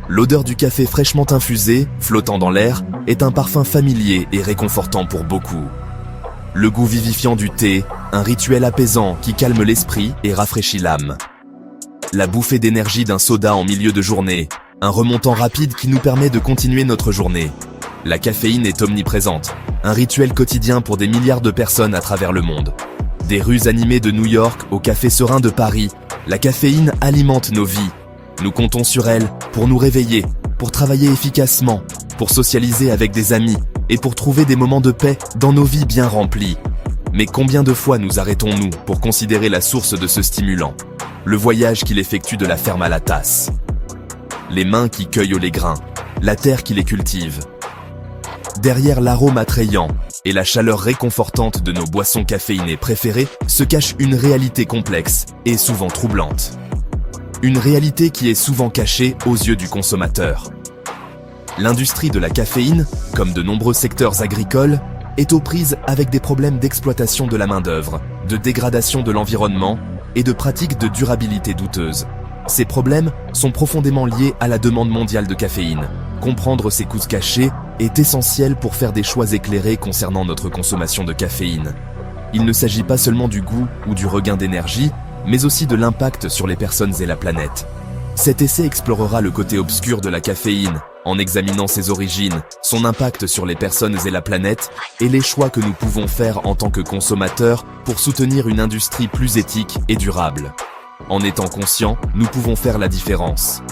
L'odeur du café fraîchement infusé, flottant dans l'air, est un parfum familier et réconfortant pour beaucoup. Le goût vivifiant du thé, un rituel apaisant qui calme l'esprit et rafraîchit l'âme. La bouffée d'énergie d'un soda en milieu de journée, un remontant rapide qui nous permet de continuer notre journée. La caféine est omniprésente, un rituel quotidien pour des milliards de personnes à travers le monde. Des rues animées de New York au café serein de Paris, la caféine alimente nos vies. Nous comptons sur elle pour nous réveiller, pour travailler efficacement, pour socialiser avec des amis et pour trouver des moments de paix dans nos vies bien remplies. Mais combien de fois nous arrêtons-nous pour considérer la source de ce stimulant? Le voyage qu'il effectue de la ferme à la tasse. Les mains qui cueillent les grains, la terre qui les cultive. Derrière l'arôme attrayant et la chaleur réconfortante de nos boissons caféinées préférées se cache une réalité complexe et souvent troublante. Une réalité qui est souvent cachée aux yeux du consommateur. L'industrie de la caféine, comme de nombreux secteurs agricoles, est aux prises avec des problèmes d'exploitation de la main-d'œuvre, de dégradation de l'environnement et de pratiques de durabilité douteuses. Ces problèmes sont profondément liés à la demande mondiale de caféine. Comprendre ces coûts cachés est essentiel pour faire des choix éclairés concernant notre consommation de caféine. Il ne s'agit pas seulement du goût ou du regain d'énergie, mais aussi de l'impact sur les personnes et la planète. Cet essai explorera le côté obscur de la caféine, en examinant ses origines, son impact sur les personnes et la planète, et les choix que nous pouvons faire en tant que consommateurs pour soutenir une industrie plus éthique et durable. En étant conscients, nous pouvons faire la différence.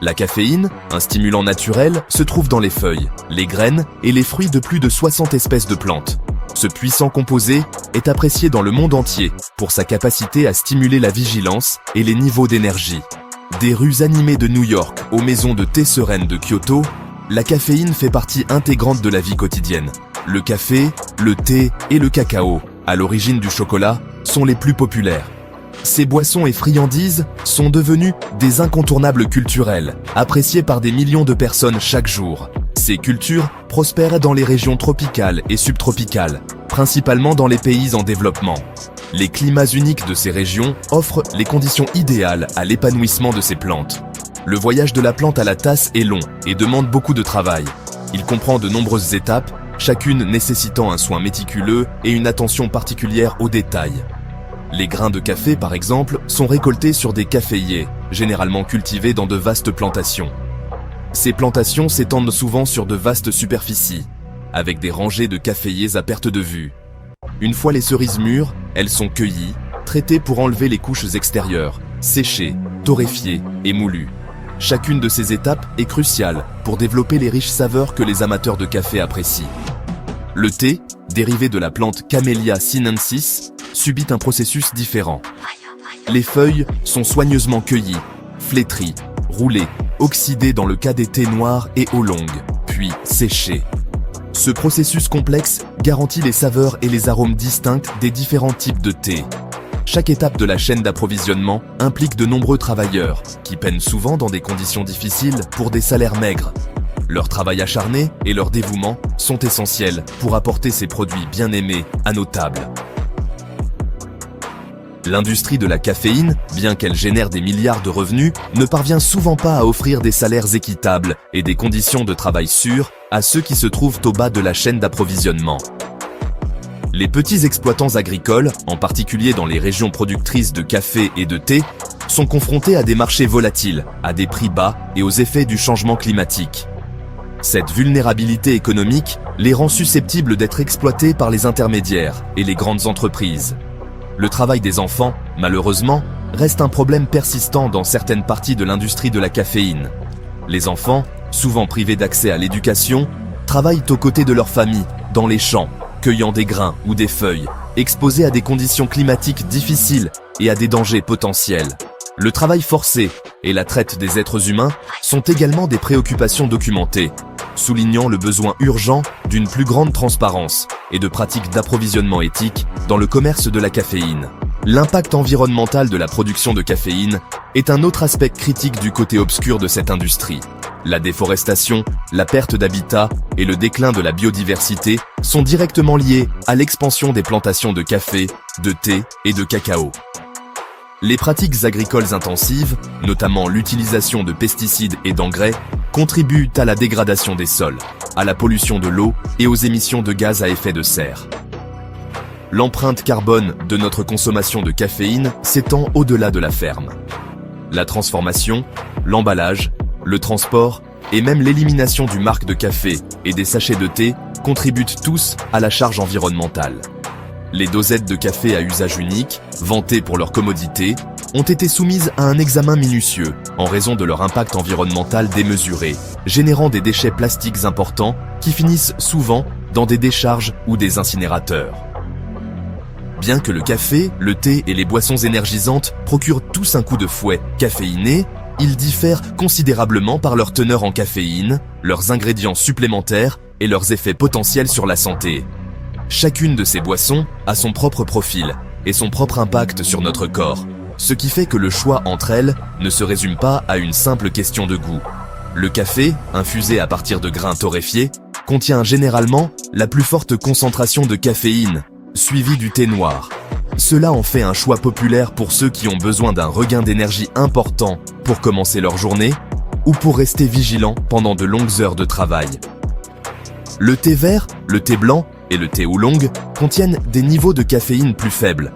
La caféine, un stimulant naturel, se trouve dans les feuilles, les graines et les fruits de plus de 60 espèces de plantes. Ce puissant composé est apprécié dans le monde entier pour sa capacité à stimuler la vigilance et les niveaux d'énergie. Des rues animées de New York aux maisons de thé sereines de Kyoto, la caféine fait partie intégrante de la vie quotidienne. Le café, le thé et le cacao, à l'origine du chocolat, sont les plus populaires. Ces boissons et friandises sont devenues des incontournables culturels, appréciés par des millions de personnes chaque jour. Ces cultures prospèrent dans les régions tropicales et subtropicales, principalement dans les pays en développement. Les climats uniques de ces régions offrent les conditions idéales à l'épanouissement de ces plantes. Le voyage de la plante à la tasse est long et demande beaucoup de travail. Il comprend de nombreuses étapes, chacune nécessitant un soin méticuleux et une attention particulière aux détails. Les grains de café, par exemple, sont récoltés sur des caféiers, généralement cultivés dans de vastes plantations. Ces plantations s'étendent souvent sur de vastes superficies, avec des rangées de caféiers à perte de vue. Une fois les cerises mûres, elles sont cueillies, traitées pour enlever les couches extérieures, séchées, torréfiées et moulues. Chacune de ces étapes est cruciale pour développer les riches saveurs que les amateurs de café apprécient. Le thé, dérivé de la plante Camellia sinensis, subit un processus différent. Les feuilles sont soigneusement cueillies, flétries, roulées, oxydées dans le cas des thés noirs et eau longue, puis séchées. Ce processus complexe garantit les saveurs et les arômes distincts des différents types de thé. Chaque étape de la chaîne d'approvisionnement implique de nombreux travailleurs, qui peinent souvent dans des conditions difficiles pour des salaires maigres. Leur travail acharné et leur dévouement sont essentiels pour apporter ces produits bien aimés à nos tables. L'industrie de la caféine, bien qu'elle génère des milliards de revenus, ne parvient souvent pas à offrir des salaires équitables et des conditions de travail sûres à ceux qui se trouvent au bas de la chaîne d'approvisionnement. Les petits exploitants agricoles, en particulier dans les régions productrices de café et de thé, sont confrontés à des marchés volatiles, à des prix bas et aux effets du changement climatique. Cette vulnérabilité économique les rend susceptibles d'être exploités par les intermédiaires et les grandes entreprises. Le travail des enfants, malheureusement, reste un problème persistant dans certaines parties de l'industrie de la caféine. Les enfants, souvent privés d'accès à l'éducation, travaillent aux côtés de leur famille, dans les champs, cueillant des grains ou des feuilles, exposés à des conditions climatiques difficiles et à des dangers potentiels. Le travail forcé et la traite des êtres humains sont également des préoccupations documentées, soulignant le besoin urgent d'une plus grande transparence et de pratiques d'approvisionnement éthique dans le commerce de la caféine. L'impact environnemental de la production de caféine est un autre aspect critique du côté obscur de cette industrie. La déforestation, la perte d'habitat et le déclin de la biodiversité sont directement liés à l'expansion des plantations de café, de thé et de cacao. Les pratiques agricoles intensives, notamment l'utilisation de pesticides et d'engrais, contribuent à la dégradation des sols, à la pollution de l'eau et aux émissions de gaz à effet de serre. L'empreinte carbone de notre consommation de caféine s'étend au-delà de la ferme. La transformation, l'emballage, le transport et même l'élimination du marc de café et des sachets de thé contribuent tous à la charge environnementale. Les dosettes de café à usage unique, vantées pour leur commodité, ont été soumises à un examen minutieux en raison de leur impact environnemental démesuré, générant des déchets plastiques importants qui finissent souvent dans des décharges ou des incinérateurs. Bien que le café, le thé et les boissons énergisantes procurent tous un coup de fouet caféiné, ils diffèrent considérablement par leur teneur en caféine, leurs ingrédients supplémentaires et leurs effets potentiels sur la santé. Chacune de ces boissons a son propre profil et son propre impact sur notre corps, ce qui fait que le choix entre elles ne se résume pas à une simple question de goût. Le café, infusé à partir de grains torréfiés, contient généralement la plus forte concentration de caféine, suivi du thé noir. Cela en fait un choix populaire pour ceux qui ont besoin d'un regain d'énergie important pour commencer leur journée ou pour rester vigilants pendant de longues heures de travail. Le thé vert, le thé blanc et le thé oolong contiennent des niveaux de caféine plus faibles.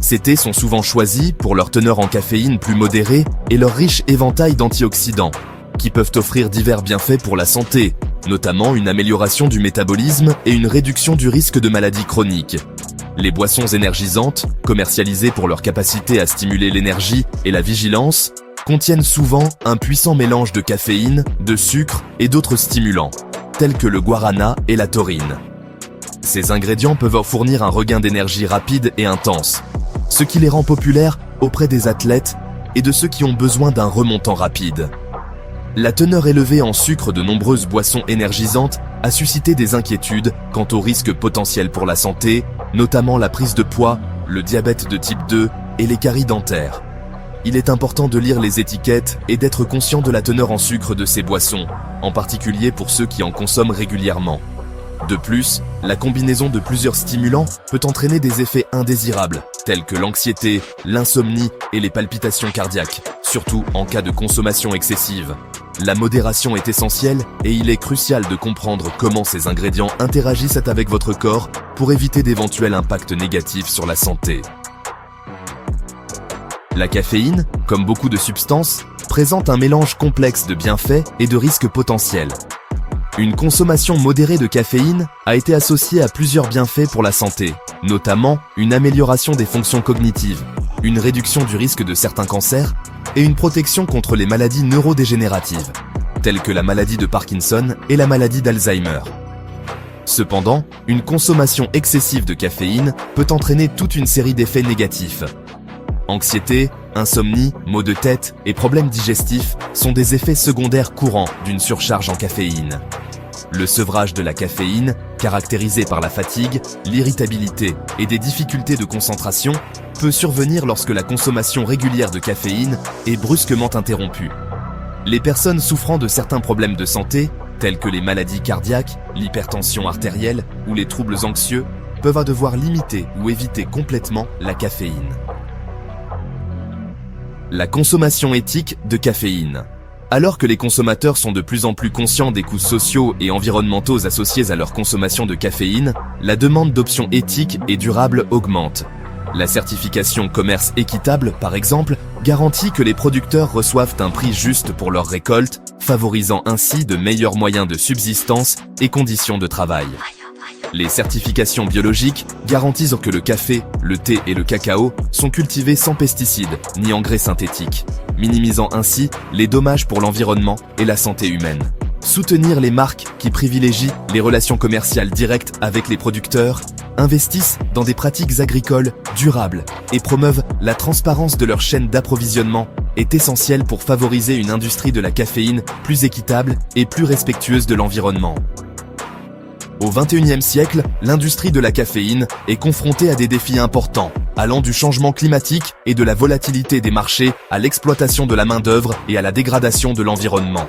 Ces thés sont souvent choisis pour leur teneur en caféine plus modérée et leur riche éventail d'antioxydants, qui peuvent offrir divers bienfaits pour la santé, notamment une amélioration du métabolisme et une réduction du risque de maladies chroniques. Les boissons énergisantes, commercialisées pour leur capacité à stimuler l'énergie et la vigilance, contiennent souvent un puissant mélange de caféine, de sucre et d'autres stimulants, tels que le guarana et la taurine. Ces ingrédients peuvent fournir un regain d'énergie rapide et intense, ce qui les rend populaires auprès des athlètes et de ceux qui ont besoin d'un remontant rapide. La teneur élevée en sucre de nombreuses boissons énergisantes a suscité des inquiétudes quant aux risques potentiels pour la santé, notamment la prise de poids, le diabète de type 2 et les caries dentaires. Il est important de lire les étiquettes et d'être conscient de la teneur en sucre de ces boissons, en particulier pour ceux qui en consomment régulièrement. De plus, la combinaison de plusieurs stimulants peut entraîner des effets indésirables, tels que l'anxiété, l'insomnie et les palpitations cardiaques, surtout en cas de consommation excessive. La modération est essentielle et il est crucial de comprendre comment ces ingrédients interagissent avec votre corps pour éviter d'éventuels impacts négatifs sur la santé. La caféine, comme beaucoup de substances, présente un mélange complexe de bienfaits et de risques potentiels. Une consommation modérée de caféine a été associée à plusieurs bienfaits pour la santé, notamment une amélioration des fonctions cognitives, une réduction du risque de certains cancers et une protection contre les maladies neurodégénératives, telles que la maladie de Parkinson et la maladie d'Alzheimer. Cependant, une consommation excessive de caféine peut entraîner toute une série d'effets négatifs. Anxiété, insomnie, maux de tête et problèmes digestifs sont des effets secondaires courants d'une surcharge en caféine. Le sevrage de la caféine, caractérisé par la fatigue, l'irritabilité et des difficultés de concentration, peut survenir lorsque la consommation régulière de caféine est brusquement interrompue. Les personnes souffrant de certains problèmes de santé, tels que les maladies cardiaques, l'hypertension artérielle ou les troubles anxieux, peuvent devoir limiter ou éviter complètement la caféine. La consommation éthique de caféine. Alors que les consommateurs sont de plus en plus conscients des coûts sociaux et environnementaux associés à leur consommation de caféine, la demande d'options éthiques et durables augmente. La certification commerce équitable, par exemple, garantit que les producteurs reçoivent un prix juste pour leur récolte, favorisant ainsi de meilleurs moyens de subsistance et conditions de travail. Les certifications biologiques garantissent que le café, le thé et le cacao sont cultivés sans pesticides ni engrais synthétiques, minimisant ainsi les dommages pour l'environnement et la santé humaine. Soutenir les marques qui privilégient les relations commerciales directes avec les producteurs, investissent dans des pratiques agricoles durables et promeuvent la transparence de leur chaîne d'approvisionnement est essentiel pour favoriser une industrie de la caféine plus équitable et plus respectueuse de l'environnement. Au XXIe siècle, l'industrie de la caféine est confrontée à des défis importants, allant du changement climatique et de la volatilité des marchés à l'exploitation de la main-d'œuvre et à la dégradation de l'environnement.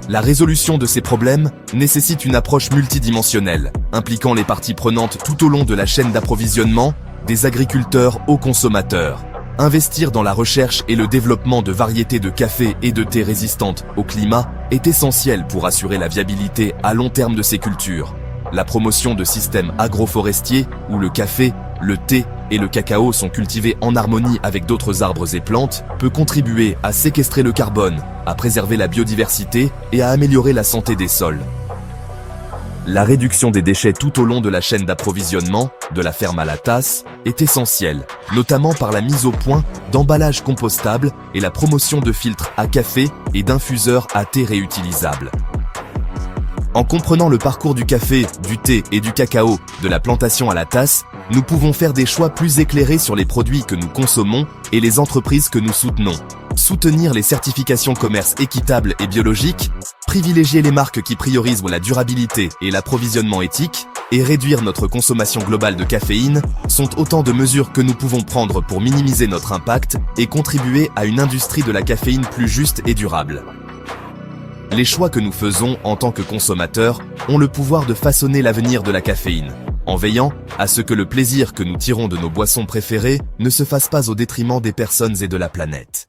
La résolution de ces problèmes nécessite une approche multidimensionnelle, impliquant les parties prenantes tout au long de la chaîne d'approvisionnement, des agriculteurs aux consommateurs. Investir dans la recherche et le développement de variétés de café et de thé résistantes au climat est essentiel pour assurer la viabilité à long terme de ces cultures. La promotion de systèmes agroforestiers où le café, le thé et le cacao sont cultivés en harmonie avec d'autres arbres et plantes peut contribuer à séquestrer le carbone, à préserver la biodiversité et à améliorer la santé des sols. La réduction des déchets tout au long de la chaîne d'approvisionnement, de la ferme à la tasse, est essentielle, notamment par la mise au point d'emballages compostables et la promotion de filtres à café et d'infuseurs à thé réutilisables. En comprenant le parcours du café, du thé et du cacao, de la plantation à la tasse, nous pouvons faire des choix plus éclairés sur les produits que nous consommons et les entreprises que nous soutenons. Soutenir les certifications commerce équitable et biologique, privilégier les marques qui priorisent la durabilité et l'approvisionnement éthique, et réduire notre consommation globale de caféine sont autant de mesures que nous pouvons prendre pour minimiser notre impact et contribuer à une industrie de la caféine plus juste et durable. Les choix que nous faisons en tant que consommateurs ont le pouvoir de façonner l'avenir de la caféine, en veillant à ce que le plaisir que nous tirons de nos boissons préférées ne se fasse pas au détriment des personnes et de la planète.